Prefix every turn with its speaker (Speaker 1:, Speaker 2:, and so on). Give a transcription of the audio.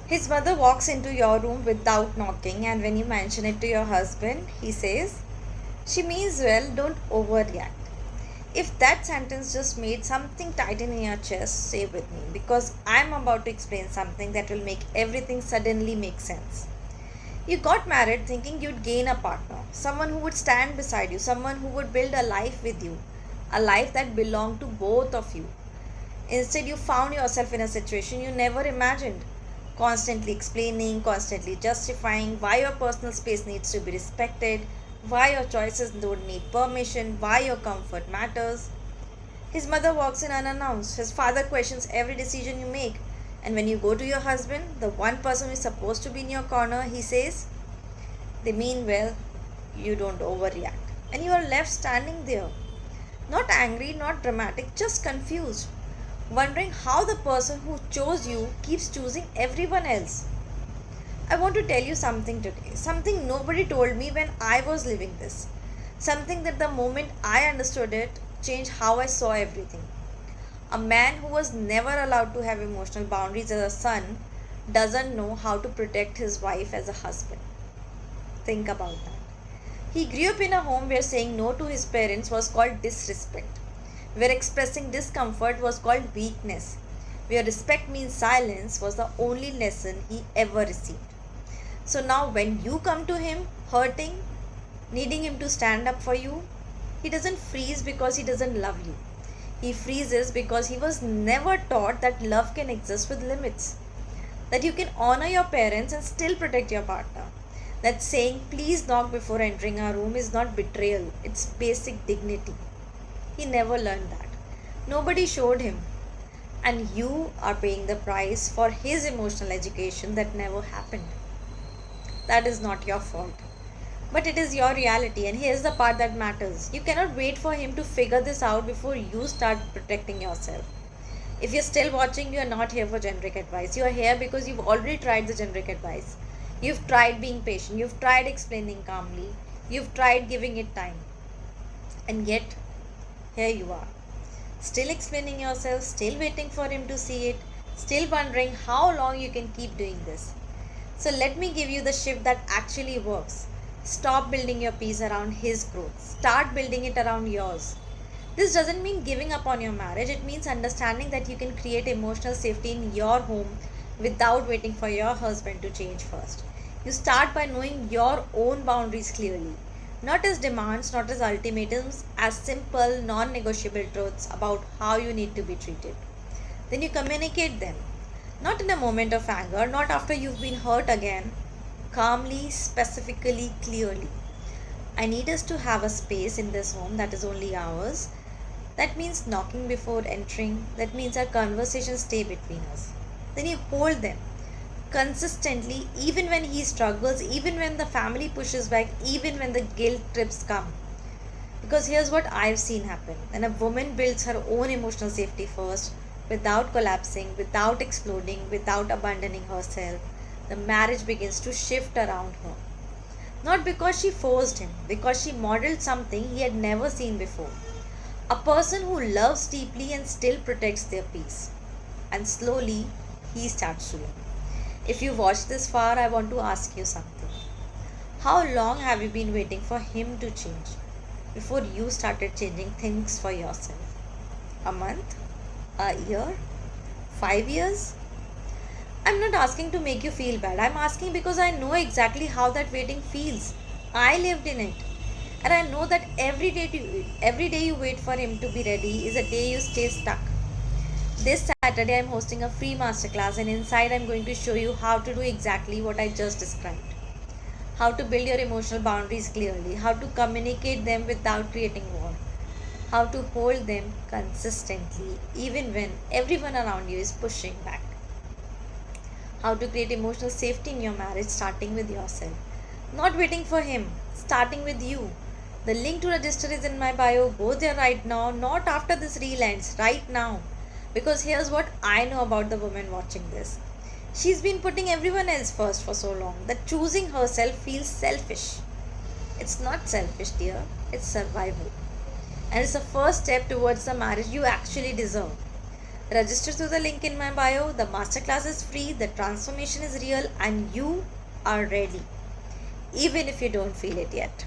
Speaker 1: His mother walks into your room without knocking, and when you mention it to your husband, he says, "She means well, don't overreact." If that sentence just made something tighten in your chest, stay with me because I'm about to explain something that will make everything suddenly make sense. You got married thinking you'd gain a partner, someone who would stand beside you, someone who would build a life with you, a life that belonged to both of you. Instead, you found yourself in a situation you never imagined, constantly explaining, constantly justifying why your personal space needs to be respected, why your choices don't need permission, why your comfort matters. His mother walks in unannounced. His father questions every decision you make. And when you go to your husband, the one person who is supposed to be in your corner, he says, "They mean well, you don't overreact." And you are left standing there, not angry, not dramatic, just confused, wondering how the person who chose you keeps choosing everyone else. I want to tell you something today, something nobody told me when I was living this, something that the moment I understood it changed how I saw everything. A man who was never allowed to have emotional boundaries as a son doesn't know how to protect his wife as a husband. Think about that. He grew up in a home where saying no to his parents was called disrespect, where expressing discomfort was called weakness, where respect means silence was the only lesson he ever received. So now, when you come to him hurting, needing him to stand up for you, he doesn't freeze because he doesn't love you. He freezes because he was never taught that love can exist with limits, that you can honor your parents and still protect your partner. That saying, "please knock before entering our room," is not betrayal, it's basic dignity. He never learned that. Nobody showed him. And you are paying the price for his emotional education that never happened. That is not your fault. But it is your reality, and here's the part that matters. You cannot wait for him to figure this out before you start protecting yourself. If you're still watching, you are not here for generic advice. You are here because you've already tried the generic advice. You've tried being patient, you've tried explaining calmly, you've tried giving it time. And yet, here you are. Still explaining yourself, still waiting for him to see it, still wondering how long you can keep doing this. So let me give you the shift that actually works. Stop building your peace around his growth. Start building it around yours. This doesn't mean giving up on your marriage. It means understanding that you can create emotional safety in your home without waiting for your husband to change first. You start by knowing your own boundaries clearly, not as demands, not as ultimatums, as simple, non negotiable truths about how you need to be treated. Then you communicate them, not in a moment of anger, not after you've been hurt again, calmly, specifically, clearly. I need us to have a space in this home that is only ours. That means knocking before entering. That means our conversations stay between us. Then you hold them consistently, even when he struggles, even when the family pushes back, even when the guilt trips come. Because here's what I've seen happen: when a woman builds her own emotional safety first, without collapsing, without exploding, without abandoning herself, the marriage begins to shift around her. Not because she forced him, because she modeled something he had never seen before. A person who loves deeply and still protects their peace. And slowly, he starts to learn. If you watched this far, I want to ask you something. How long have you been waiting for him to change before you started changing things for yourself? A month? A year? 5 years? I'm not asking to make you feel bad. I'm asking because I know exactly how that waiting feels. I lived in it. And I know that every day you wait for him to be ready is a day you stay stuck. This Saturday I'm hosting a free masterclass, and inside I'm going to show you how to do exactly what I just described. How to build your emotional boundaries clearly, how to communicate them without creating war, how to hold them consistently even when everyone around you is pushing back, how to create emotional safety in your marriage starting with yourself. Not waiting for him, starting with you. The link to register is in my bio. Go there right now, not after this reel ends, right now. Because here's what I know about the woman watching this. She's been putting everyone else first for so long that choosing herself feels selfish. It's not selfish, dear, it's survival. And it's the first step towards the marriage you actually deserve. Register through the link in my bio. The masterclass is free, the transformation is real, and you are ready, even if you don't feel it yet.